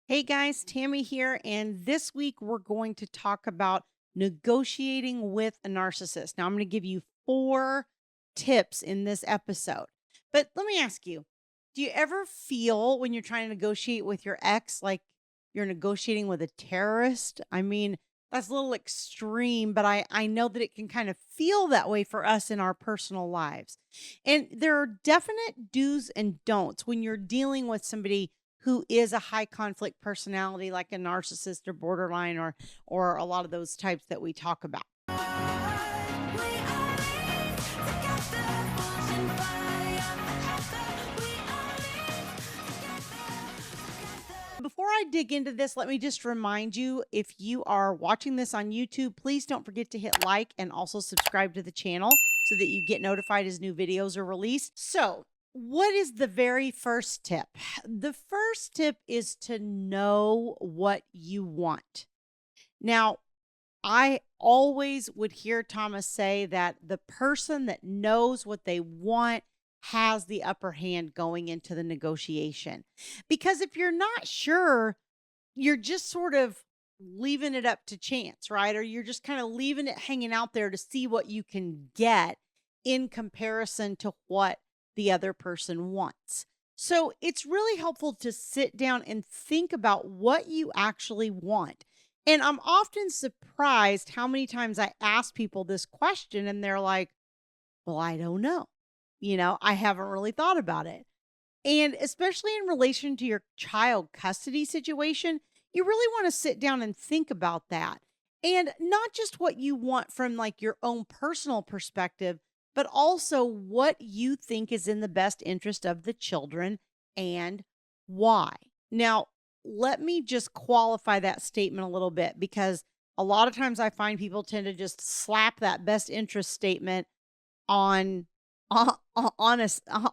Hey guys, Tammy here, and this week we're going to talk about negotiating with a narcissist. Now, I'm going to give you 4 tips in this episode. But let me ask you, do you ever feel when you're trying to negotiate with your ex like you're negotiating with a terrorist? I mean, that's a little extreme, but I know that it can kind of feel that way for us in our personal lives. And there are definite do's and don'ts when you're dealing with somebody who is a high conflict personality like a narcissist or borderline or a lot of those types that we talk about. Before I dig into this, let me just remind you, if you are watching this on YouTube, please don't forget to hit like and also subscribe to the channel so that you get notified as new videos are released. So, what is the very first tip? The first tip is to know what you want. Now, I always would hear Thomas say that the person that knows what they want has the upper hand going into the negotiation. Because if you're not sure, you're just sort of leaving it up to chance, right? Or you're just kind of leaving it hanging out there to see what you can get in comparison to what the other person wants. So it's really helpful to sit down and think about what you actually want. And I'm often surprised how many times I ask people this question and they're like, well, I don't know. I haven't really thought about it. And especially in relation to your child custody situation, you really want to sit down and think about that. And not just what you want from like your own personal perspective, but also what you think is in the best interest of the children and why. Now, let me just qualify that statement a little bit because a lot of times I find people tend to just slap that best interest statement on on a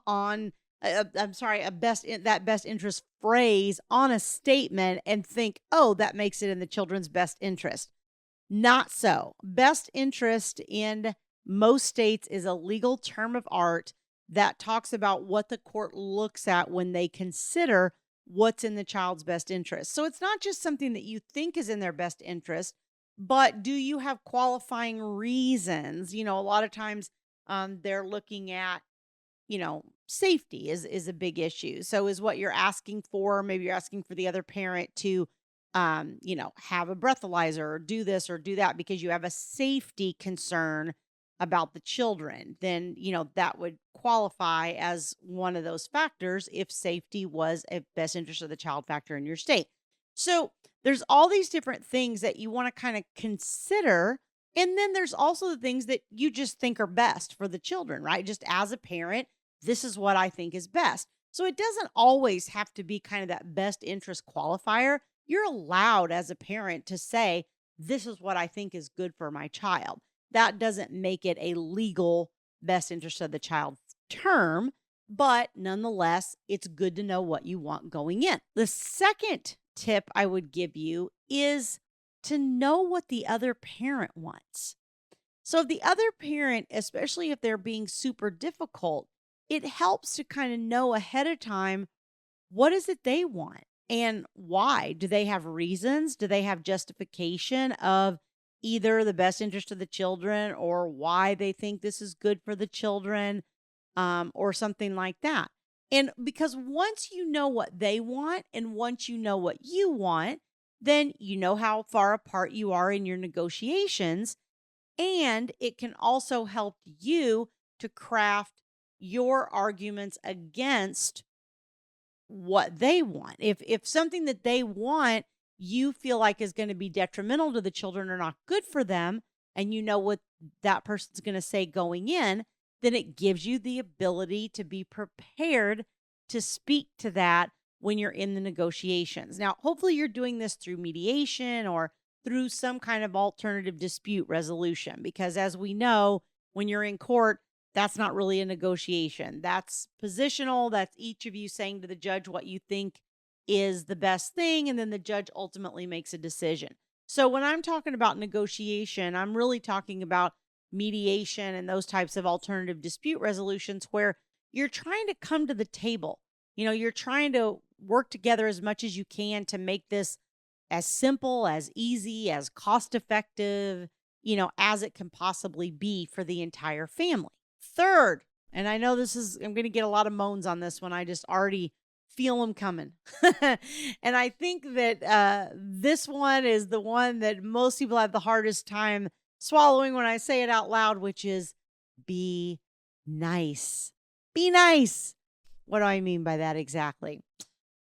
on I'm sorry, that best interest phrase on a statement and think, "Oh, that makes it in the children's best interest." Not so. Best interest in most states is a legal term of art that talks about what the court looks at when they consider what's in the child's best interest. So it's not just something that you think is in their best interest, but do you have qualifying reasons? A lot of times they're looking at, safety is a big issue. So is what you're asking for, maybe you're asking for the other parent to have a breathalyzer or do this or do that because you have a safety concern about the children, then, that would qualify as one of those factors if safety was a best interest of the child factor in your state. So there's all these different things that you want to kind of consider. And then there's also the things that you just think are best for the children, right? Just as a parent, this is what I think is best. So it doesn't always have to be kind of that best interest qualifier. You're allowed as a parent to say, this is what I think is good for my child. That doesn't make it a legal best interest of the child term, but nonetheless, it's good to know what you want going in. The second tip I would give you is to know what the other parent wants. So, if the other parent, especially if they're being super difficult, it helps to kind of know ahead of time what is it they want and why. Do they have reasons? Do they have justification of either the best interest of the children or why they think this is good for the children, or something like that? And because once you know what they want and once you know what you want, then you know how far apart you are in your negotiations. And it can also help you to craft your arguments against what they want. If something that they want you feel like is going to be detrimental to the children or not good for them, and you know what that person's going to say going in, then it gives you the ability to be prepared to speak to that when you're in the negotiations. Now, hopefully you're doing this through mediation or through some kind of alternative dispute resolution, because as we know, when you're in court, that's not really a negotiation. That's positional. That's each of you saying to the judge what you think is the best thing. And then the judge ultimately makes a decision. So when I'm talking about negotiation, I'm really talking about mediation and those types of alternative dispute resolutions where you're trying to come to the table. You're trying to work together as much as you can to make this as simple, as easy, as cost effective, as it can possibly be for the entire family. Third, and I know I'm going to get a lot of moans on this one. I just already feel them coming. And I think that this one is the one that most people have the hardest time swallowing when I say it out loud, which is be nice. Be nice. What do I mean by that exactly?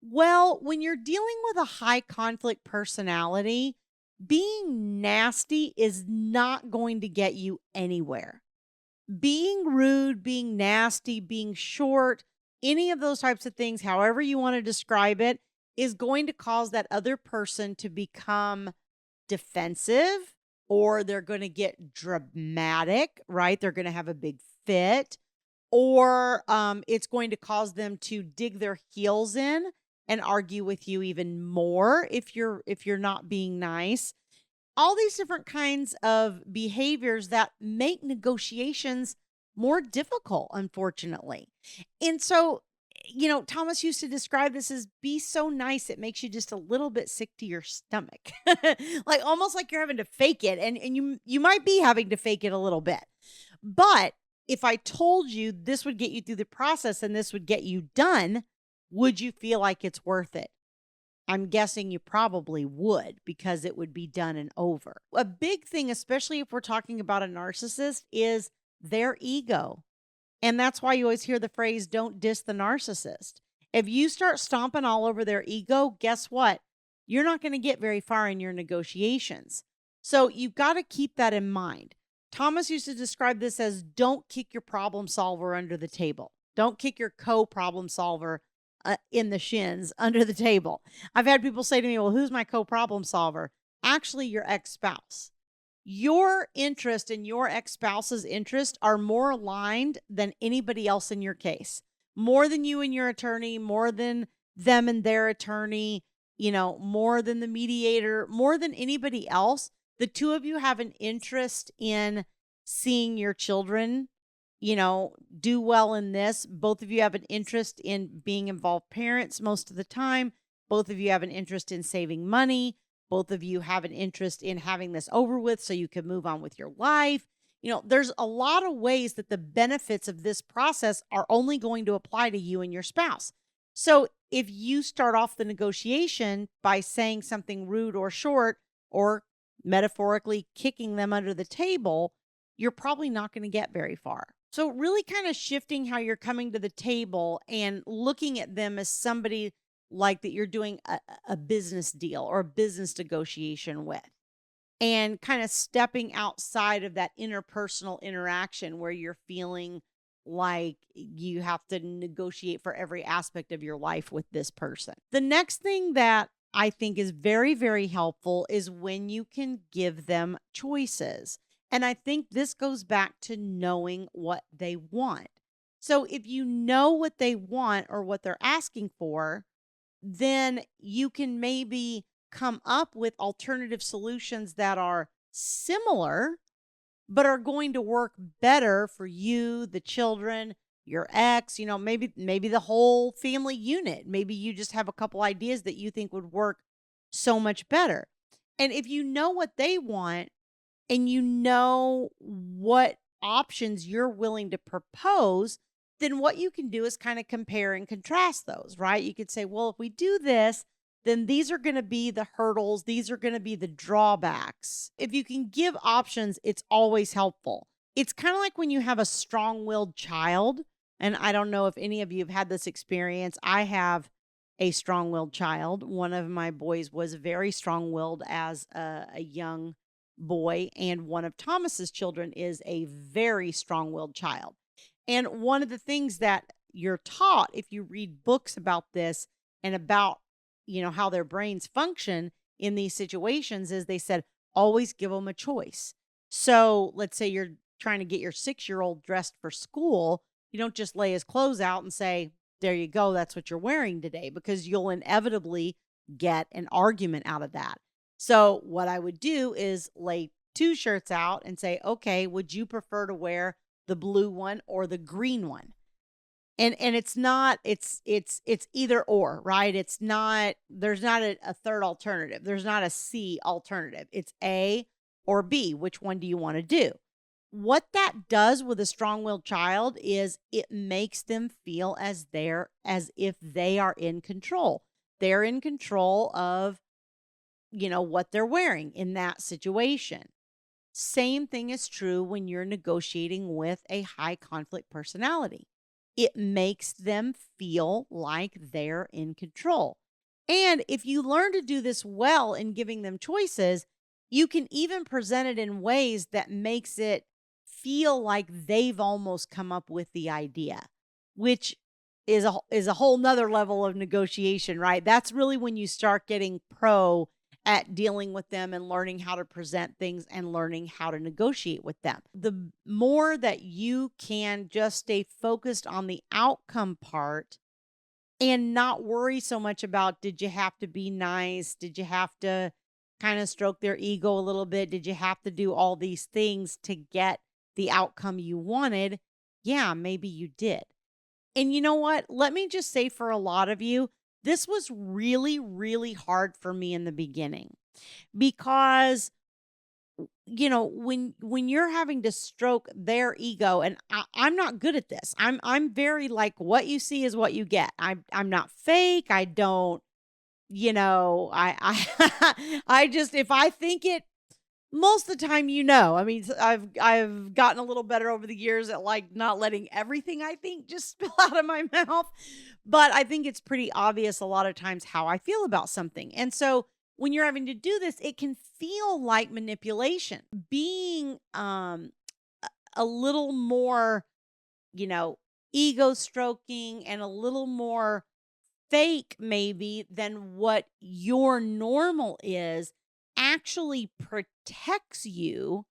Well, when you're dealing with a high conflict personality, being nasty is not going to get you anywhere. Being rude, being nasty, being short, any of those types of things, however you want to describe it, is going to cause that other person to become defensive, or they're going to get dramatic, right? They're going to have a big fit, or it's going to cause them to dig their heels in and argue with you even more if you're not being nice. All these different kinds of behaviors that make negotiations more difficult, unfortunately. And so, Thomas used to describe this as be so nice it makes you just a little bit sick to your stomach. Like almost like you're having to fake it. And you might be having to fake it a little bit. But if I told you this would get you through the process and this would get you done, would you feel like it's worth it? I'm guessing you probably would, because it would be done and over. A big thing, especially if we're talking about a narcissist, is their ego. And that's why you always hear the phrase, don't diss the narcissist. If you start stomping all over their ego, guess what? You're not going to get very far in your negotiations. So you've got to keep that in mind. Thomas used to describe this as don't kick your problem solver under the table. Don't kick your co-problem solver in the shins under the table. I've had people say to me, well, who's my co-problem solver? Actually, your ex-spouse. Your interest and your ex-spouse's interest are more aligned than anybody else in your case. More than you and your attorney, more than them and their attorney, more than the mediator, more than anybody else. The two of you have an interest in seeing your children do well in this. Both of you have an interest in being involved parents most of the time. Both of you have an interest in saving money. Both of you have an interest in having this over with so you can move on with your life. There's a lot of ways that the benefits of this process are only going to apply to you and your spouse. So if you start off the negotiation by saying something rude or short, or metaphorically kicking them under the table, you're probably not going to get very far. So really kind of shifting how you're coming to the table and looking at them as somebody like that you're doing a business deal or a business negotiation with, and kind of stepping outside of that interpersonal interaction where you're feeling like you have to negotiate for every aspect of your life with this person. The next thing that I think is very, very helpful is when you can give them choices. And I think this goes back to knowing what they want. So if you know what they want or what they're asking for, then you can maybe come up with alternative solutions that are similar, but are going to work better for you, the children, your ex, maybe the whole family unit. Maybe you just have a couple ideas that you think would work so much better. And if you know what they want, and you know what options you're willing to propose, then what you can do is kind of compare and contrast those, right? You could say, well, if we do this, then these are going to be the hurdles. These are going to be the drawbacks. If you can give options, it's always helpful. It's kind of like when you have a strong-willed child, and I don't know if any of you have had this experience. I have a strong-willed child. One of my boys was very strong-willed as a young boy, and one of Thomas's children is a very strong-willed child. And one of the things that you're taught if you read books about this and about how their brains function in these situations is they said always give them a choice. So let's say you're trying to get your 6-year-old dressed for school. You don't just lay his clothes out and say, there you go, that's what you're wearing today, because you'll inevitably get an argument out of that. So what I would do is lay 2 shirts out and say, okay, would you prefer to wear the blue one or the green one? And it's not, it's either or, right? It's not, there's not a third alternative. There's not a C alternative. It's A or B. Which one do you want to do? What that does with a strong-willed child is it makes them feel as if they are in control. They're in control of, what they're wearing in that situation. Same thing is true when you're negotiating with a high conflict personality. It makes them feel like they're in control. And if you learn to do this well in giving them choices, you can even present it in ways that makes it feel like they've almost come up with the idea, which is a whole nother level of negotiation, right? That's really when you start getting pro at dealing with them and learning how to present things and learning how to negotiate with them. The more that you can just stay focused on the outcome part and not worry so much about, did you have to be nice? Did you have to kind of stroke their ego a little bit? Did you have to do all these things to get the outcome you wanted? Yeah, maybe you did. And you know what? Let me just say, for a lot of you, this was really, really hard for me in the beginning, because, when you're having to stroke their ego, and I'm not good at this. I'm very like, what you see is what you get. I'm not fake. I don't, I just, if I think it, most of the time, I mean, I've gotten a little better over the years at like not letting everything I think just spill out of my mouth. But I think it's pretty obvious a lot of times how I feel about something. And so when you're having to do this, it can feel like manipulation. Being a little more, ego stroking and a little more fake maybe than what your normal is actually protects you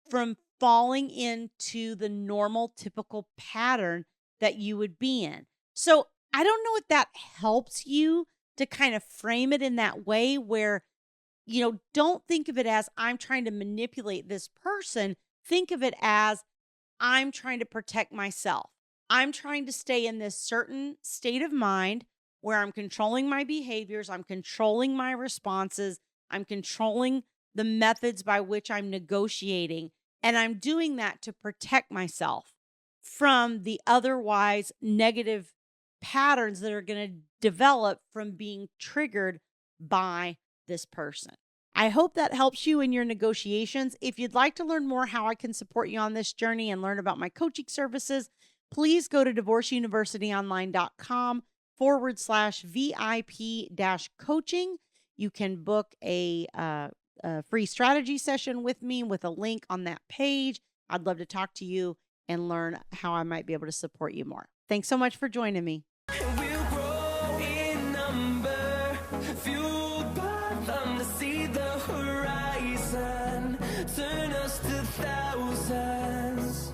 from falling into the normal, typical pattern that you would be in. So I don't know if that helps you to kind of frame it in that way where, don't think of it as I'm trying to manipulate this person. Think of it as I'm trying to protect myself. I'm trying to stay in this certain state of mind where I'm controlling my behaviors. I'm controlling my responses. I'm controlling the methods by which I'm negotiating. And I'm doing that to protect myself from the otherwise negative patterns that are going to develop from being triggered by this person. I hope that helps you in your negotiations. If you'd like to learn more how I can support you on this journey and learn about my coaching services, please go to divorceuniversityonline.com/VIP-coaching. You can book a free strategy session with me with a link on that page. I'd love to talk to you and learn how I might be able to support you more. Thanks so much for joining me. We'll grow in number, fueled by them to see the horizon, turn us to thousands.